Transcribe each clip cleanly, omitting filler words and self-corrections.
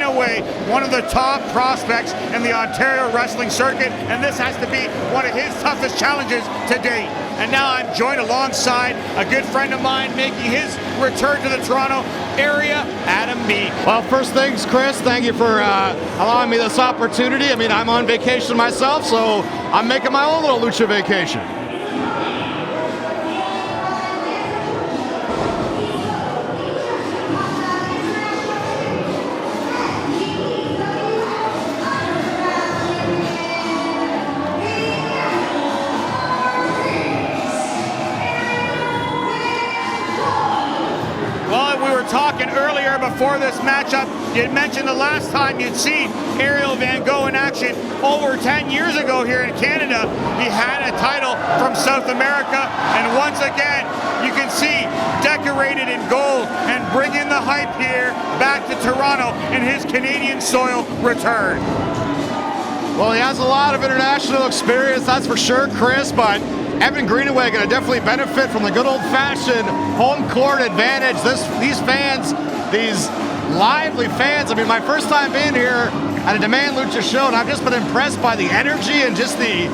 Greenaway, one of the top prospects in the Ontario wrestling circuit, and this has to be one of his toughest challenges to date. And now I'm joined alongside a good friend of mine making his return to the Toronto area, Adam Meek. Well, first things, Chris, thank you for allowing me this opportunity. I mean, I'm on vacation myself, so I'm making my own little Lucha vacation. Talking earlier before this matchup, you mentioned the last time you'd seen Ariel Van Go in action over 10 years ago here in Canada. He had a title from South America, and once again, you can see decorated in gold and bringing the hype here back to Toronto in his Canadian soil return. Well, he has a lot of international experience, that's for sure, Chris, but Evan Greenaway going to definitely benefit from the good old-fashioned home court advantage. These fans, these lively fans. I mean, my first time being here at a Demand Lucha show, and I've just been impressed by the energy and just the,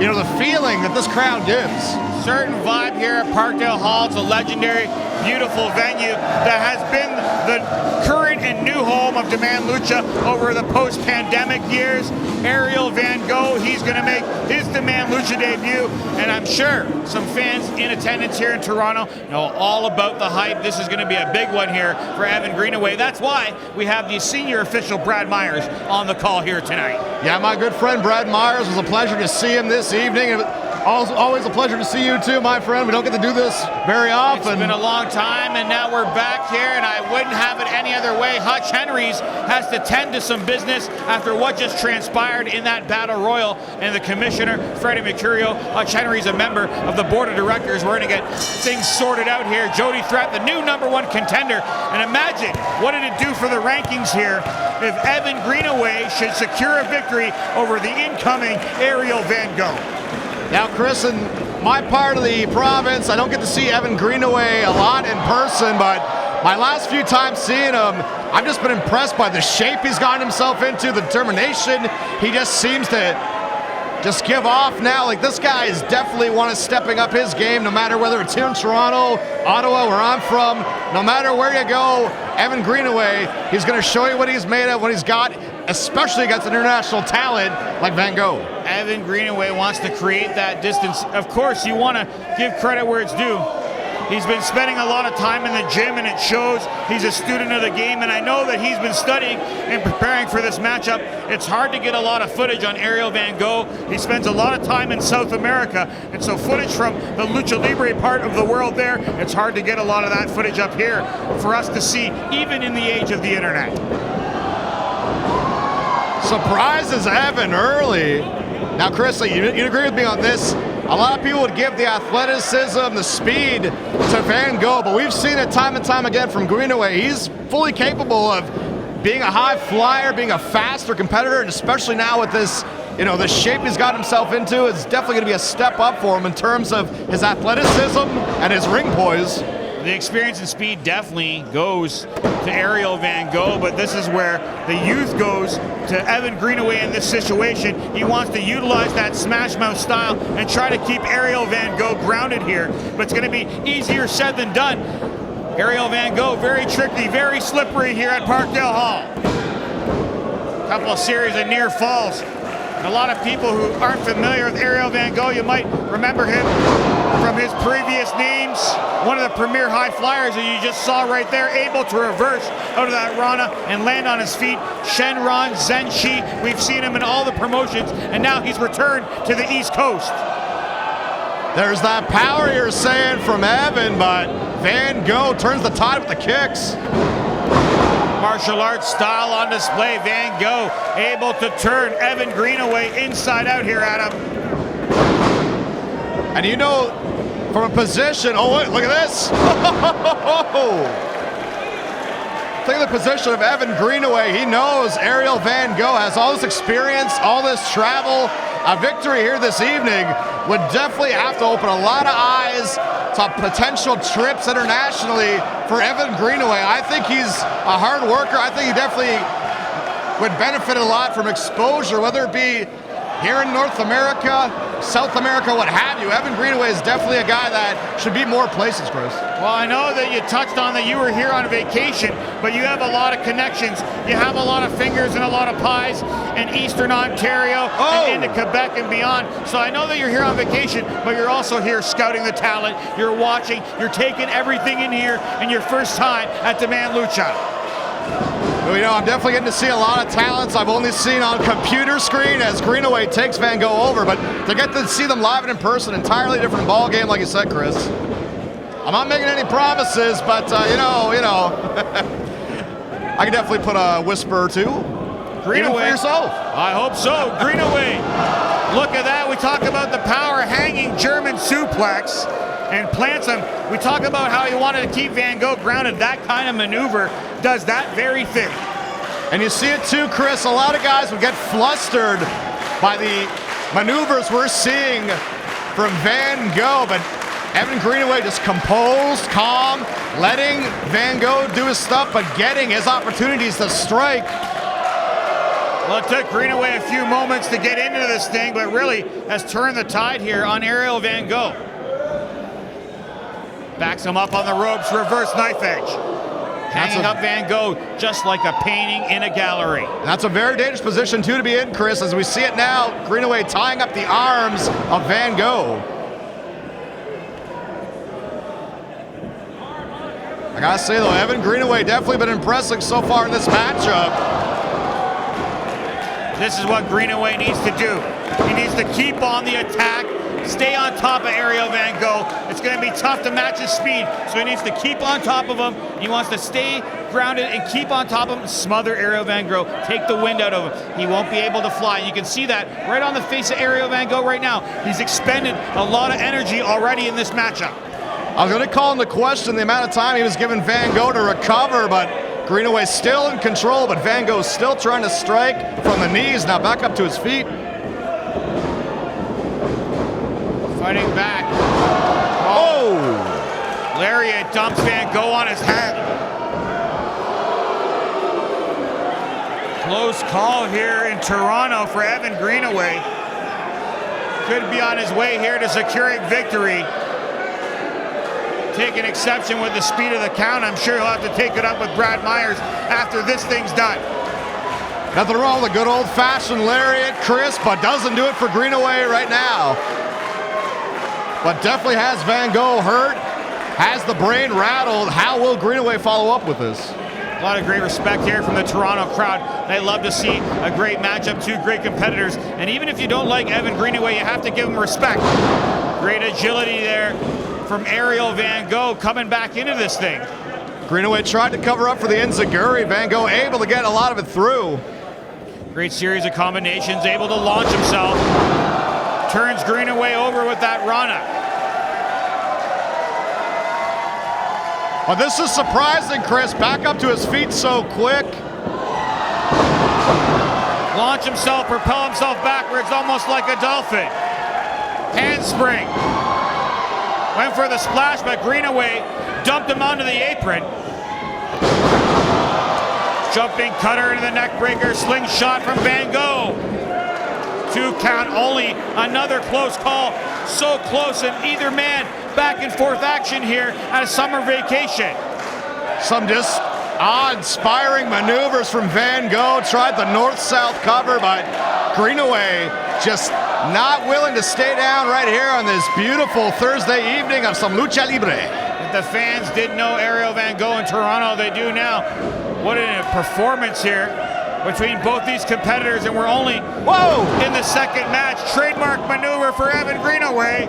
you know, the feeling that this crowd gives. Certain vibe here at Parkdale Hall. It's a legendary, beautiful venue that has been the current and new home of Demand Lucha over the post-pandemic years. Ariel Van Go, he's going to make his Demand Lucha debut, and I'm sure some fans in attendance here in Toronto know all about the hype. This is going to be a big one here for Evan Greenaway. That's why we have the senior official Brad Myers on the call here tonight. Yeah, my good friend Brad Myers. It was a pleasure to see him this evening. Always a pleasure to see you too, my friend. We don't get to do this very often. It's been a long time, and now we're back here, and I wouldn't have it any other way. HUTCH HENRIES has to tend to some business after what just transpired in that battle royal, and the commissioner, Freddie Mercurio, HUTCH HENRIES, a member of the board of directors. We're going to get things sorted out here. Jody Threat, the new #1 contender, and imagine what did it do for the rankings here if Evan Greenaway should secure a victory over the incoming Ariel Van Go. Now, Chris, in my part of the province, I don't get to see Evan Greenaway a lot in person, but my last few times seeing him, I've just been impressed by the shape he's gotten himself into, the determination. He just seems to just give off now. Like, this guy is definitely one of stepping up his game, no matter whether it's here in Toronto, Ottawa, where I'm from. No matter where you go, Evan Greenaway, he's going to show you what he's made of, what he's got, especially against international talent like Van Go. Evan Greenaway wants to create that distance. Of course, you want to give credit where it's due. He's been spending a lot of time in the gym, and it shows. He's a student of the game, and I know that he's been studying and preparing for this matchup. It's hard to get a lot of footage on Ariel Van Go. He spends a lot of time in South America, and so footage from the Lucha Libre part of the world there, it's hard to get a lot of that footage up here for us to see, even in the age of the internet. Surprises Evan early. Now, Chris, you agree with me on this. A lot of people would give the athleticism, the speed to Van Go, but we've seen it time and time again from Greenaway. He's fully capable of being a high flyer, being a faster competitor, and especially now with this, you know, the shape he's got himself into, it's definitely going to be a step up for him in terms of his athleticism and his ring poise. The experience and speed definitely goes to Ariel Van Go, but this is where the youth goes to Evan Greenaway in this situation. He wants to utilize that smash mouth style and try to keep Ariel Van Go grounded here, but it's going to be easier said than done. Ariel Van Go, very tricky, very slippery here at Parkdale Hall. A couple of series of near falls. And a lot of people who aren't familiar with Ariel Van Go, you might remember him from his previous names. One of the premier high flyers that you just saw right there, able to reverse out of that Rana and land on his feet. Shinron, Zenshi, we've seen him in all the promotions, and now he's returned to the East Coast. There's that power you're saying from Evan, but Van Go turns the tide with the kicks. Martial arts style on display. Van Go able to turn Evan Greenaway inside out here, Adam. And you know, from a position, oh, look at this. Look at the position of Evan Greenaway. He knows Ariel Van Go has all this experience, all this travel. A victory here this evening would definitely have to open a lot of eyes to potential trips internationally for Evan Greenaway. I think he's a hard worker. I think he definitely would benefit a lot from exposure, whether it be here in North America, South America, what have you. Evan Greenaway is definitely a guy that should be more places, Chris. Well, I know that you touched on that you were here on vacation, but you have a lot of connections. You have a lot of fingers and a lot of pies in Eastern Ontario and into Quebec and beyond. So I know that you're here on vacation, but you're also here scouting the talent. You're watching, you're taking everything in here in your first time at Demand Lucha. Well, you know, I'm definitely getting to see a lot of talents I've only seen on computer screen as Greenaway takes Van Gogh over, but to get to see them live and in person, entirely different ball game, like you said, Chris. I'm not making any promises, but you know, I can definitely put a whisper or two. Greenaway, for yourself. I hope so. Greenaway, look at that. We talk about the power hanging German suplex and plants him. We talk about how he wanted to keep Van Gogh grounded. That kind of maneuver does that very thing. And you see it too, Chris. A lot of guys would get flustered by the maneuvers we're seeing from Van Gogh, but Evan Greenaway just composed, calm, letting Van Gogh do his stuff, but getting his opportunities to strike. Well, it took Greenaway a few moments to get into this thing, but really has turned the tide here on ARIEL Van Go. Backs him up on the ropes, reverse knife edge. Hanging up Van Gogh just like a painting in a gallery. That's a very dangerous position too to be in, Chris, as we see it now. Greenaway tying up the arms of Van Gogh. I gotta say though, Evan Greenaway definitely been impressive so far in this matchup. This is what Greenaway needs to do. He needs to keep on the attack, stay on top of ARIEL Van Gogh. It's going to be tough to match his speed, so he needs to keep on top of him. He wants to stay grounded and keep on top of him, smother ARIEL Van Gogh, take the wind out of him. He won't be able to fly. You can see that right on the face of ARIEL Van Gogh right now. He's expended a lot of energy already in this matchup. I was going to call into question the amount of time he was giving Van Gogh to recover, but Greenaway still in control, but Van Gogh still trying to strike from the knees. Now back up to his feet. Fighting back. Oh! Lariat dumps Van Gogh on his head. Close call here in Toronto for Evan Greenaway. Could be on his way here to securing victory. Taking exception with the speed of the count. I'm sure he'll have to take it up with Brad Myers after this thing's done. Nothing wrong with a good old-fashioned lariat, Chris, but doesn't do it for Greenaway right now. But definitely has Van Gogh hurt, has the brain rattled. How will Greenaway follow up with this? A lot of great respect here from the Toronto crowd. They love to see a great matchup, two great competitors. And even if you don't like Evan Greenaway, you have to give him respect. Great agility there from ARIEL Van Gogh coming back into this thing. Greenaway tried to cover up for the enziguri. Van Gogh able to get a lot of it through. Great series of combinations, able to launch himself. Turns Greenaway over with that Rana. Well, this is surprising, Chris. Back up to his feet so quick. Launch himself, propel himself backwards, almost like a dolphin. Handspring. Went for the splash, but Greenaway dumped him onto the apron. Jumping cutter into the neck breaker, slingshot from Van Gogh. 2 count only, another close call. So close, and either man back and forth action here at a summer vacation. Some just awe-inspiring maneuvers from Van Gogh. Tried the north-south cover, but Greenaway just not willing to stay down right here on this beautiful Thursday evening of some Lucha Libre. If the fans didn't know ARIEL Van Gogh in Toronto, they do now. What a performance here between both these competitors, and we're only in the second match. Trademark maneuver for Evan Greenaway.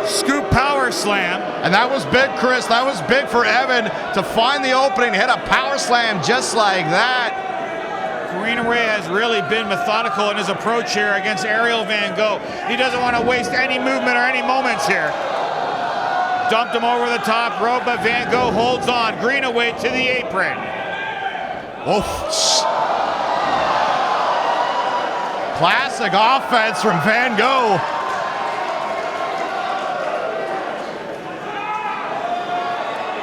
Scoop power slam. And that was big, Chris. That was big for Evan to find the opening, hit a power slam just like that. Greenaway has really been methodical in his approach here against ARIEL Van Gogh. He doesn't want to waste any movement or any moments here. Dumped him over the top rope, but Van Gogh holds on. Greenaway to the apron. Classic offense from Van Gogh.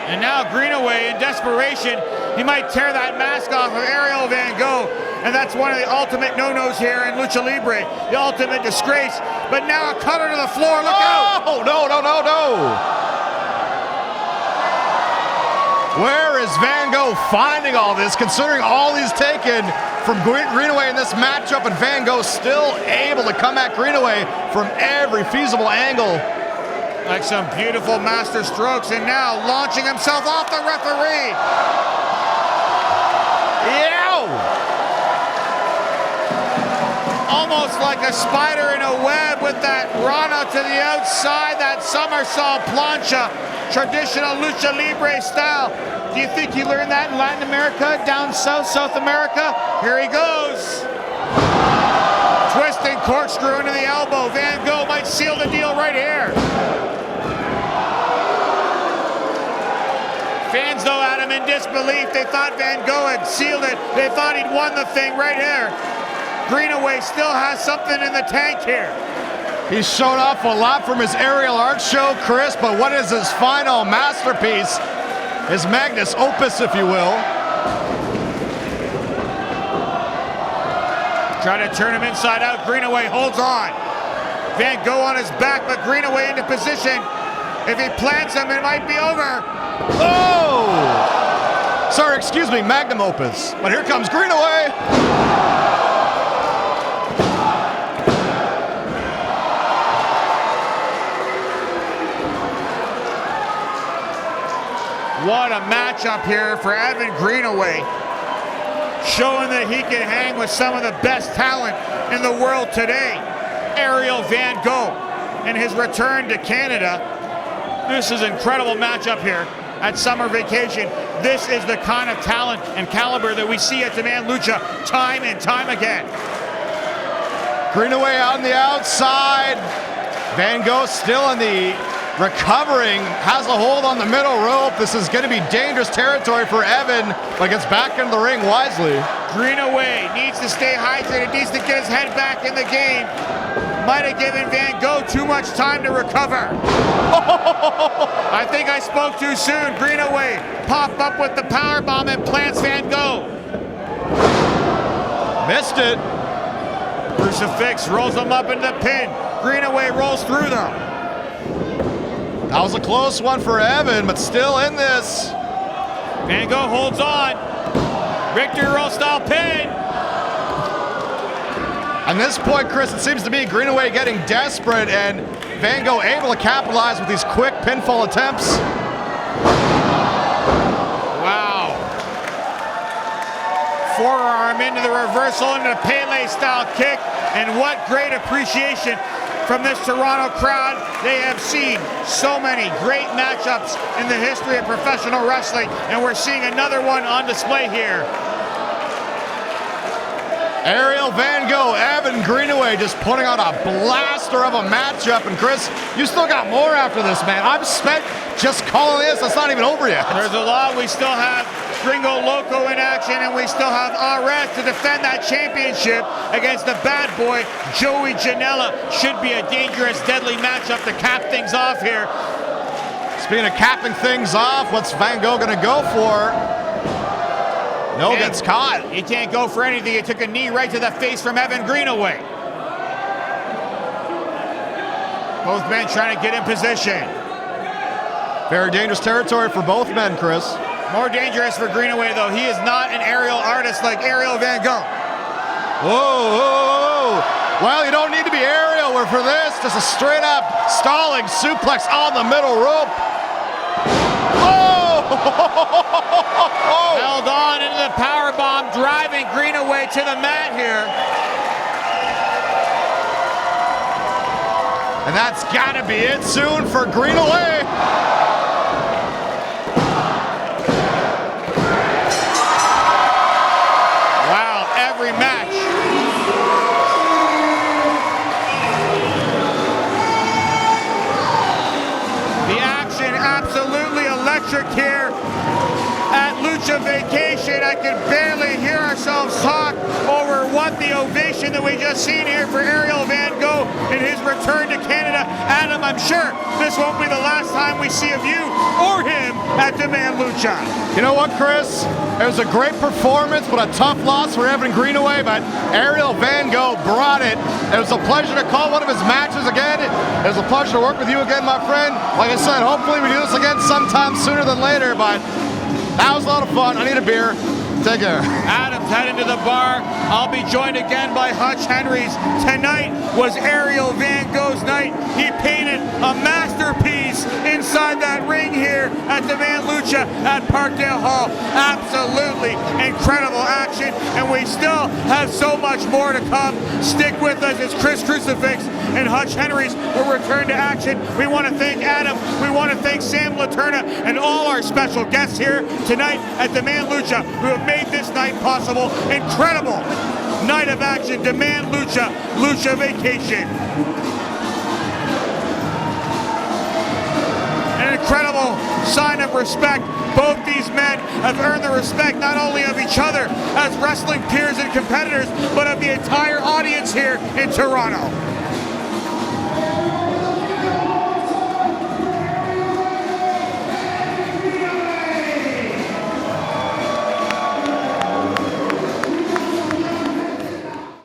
And now Greenaway, in desperation, he might tear that mask off of ARIEL Van Gogh and that's one of the ultimate no-nos here in Lucha Libre, the ultimate disgrace. But now a cutter to the floor, look out! Oh, no, no, no, no! Where is Van Gogh finding all this, considering all he's taken from Greenaway in this matchup, and Van Gogh still able to come at Greenaway from every feasible angle. Like some beautiful master strokes, and now launching himself off the referee. Yow! Almost like a spider in a web with that Rana to the outside, that somersault plancha, traditional Lucha Libre style. Do you think he learned that in Latin America, down south, South America? Here he goes. Twisting corkscrew into the elbow. Van Gogh might seal the deal right here. Fans, though, had him in disbelief. They thought Van Gogh had sealed it. They thought he'd won the thing right here. Greenaway still has something in the tank here. He's shown off a lot from his aerial art show, Chris, but what is his final masterpiece? His magnus opus, if you will. Try to turn him inside out. Greenaway holds on. Van Gogh on his back, but Greenaway into position. If he plants him, it might be over. Oh! Sorry, excuse me, magnum opus. But here comes Greenaway. What a matchup here for Evan Greenaway. Showing that he can hang with some of the best talent in the world today. Ariel Van Gogh and his return to Canada. This is an incredible matchup here at Summer Vacation. This is the kind of talent and caliber that we see at Demand Lucha time and time again. Greenaway on the outside. Van Gogh still in the recovering, has a hold on the middle rope. This is going to be dangerous territory for Evan, but gets back into the ring wisely. Greenaway needs to stay hydrated, needs to get his head back in the game. Might have given Van Gogh too much time to recover. I think I spoke too soon. Greenaway popped up with the power bomb and plants Van Gogh. Missed it. Crucifix rolls him up into the pin. Greenaway rolls through them. That was a close one for Evan, but still in this. Van Gogh holds on. Victory roll style pin. At this point, Chris, it seems to me Greenaway getting desperate and Van Gogh able to capitalize with these quick pinfall attempts. Wow. Forearm into the reversal, into the Pele style kick. And what great appreciation from this Toronto crowd. They have seen so many great matchups in the history of professional wrestling, and we're seeing another one on display here. Ariel Van Gogh, Evan Greenaway just putting on a blaster of a matchup. And Chris, you still got more after this, man. I'm spent just calling this. It's not even over yet. There's a lot. We still have Gringo Loco in action, and we still have Arez to defend that championship against the bad boy, Joey Janela. Should be a dangerous, deadly matchup to cap things off here. Speaking of capping things off, what's Van Gogh going to go for? No, gets caught. He can't go for anything. He took a knee right to the face from Evan Greenaway. Both men trying to get in position. Very dangerous territory for both men, Chris. More dangerous for Greenaway, though. He is not an aerial artist like Ariel Van Gogh. Whoa, whoa, whoa. Well, you don't need to be aerial for this. Just a straight up stalling suplex on the middle rope. Held on into the power bomb, driving Greenaway to the mat here. And that's gotta be it soon for Greenaway. Wow, every match. The action absolutely electric here at Lucha Vacation. I can barely hear ourselves talk over what not the ovation that we just seen here for Ariel Van Go in his return to Canada. Adam, I'm sure this won't be the last time we see of you or him at Demand Lucha. You know what, Chris? It was a great performance, but a tough loss for Evan Greenaway, but Ariel Van Go brought it. It was a pleasure to call one of his matches again. It was a pleasure to work with you again, my friend. Like I said, hopefully we do this again sometime sooner than later, but that was a lot of fun. I need a beer. Take care. Adam's heading to the bar. I'll be joined again by Hutch Henries. Tonight was Ariel Van Go's night. He painted a masterpiece inside that ring here at Demand Lucha at Parkdale Hall. Absolutely incredible action, and we still have so much more to come. Stick with us as Chris Crucifix and Hutch Henries will return to action. We want to thank Adam. We want to thank Sam Laterna and all our special guests here tonight at Demand Lucha who have made this night possible. Incredible night of action. Demand Lucha, Lucha Vacation. An incredible sign of respect. Both these men have earned the respect not only of each other as wrestling peers and competitors, but of the entire audience here in Toronto.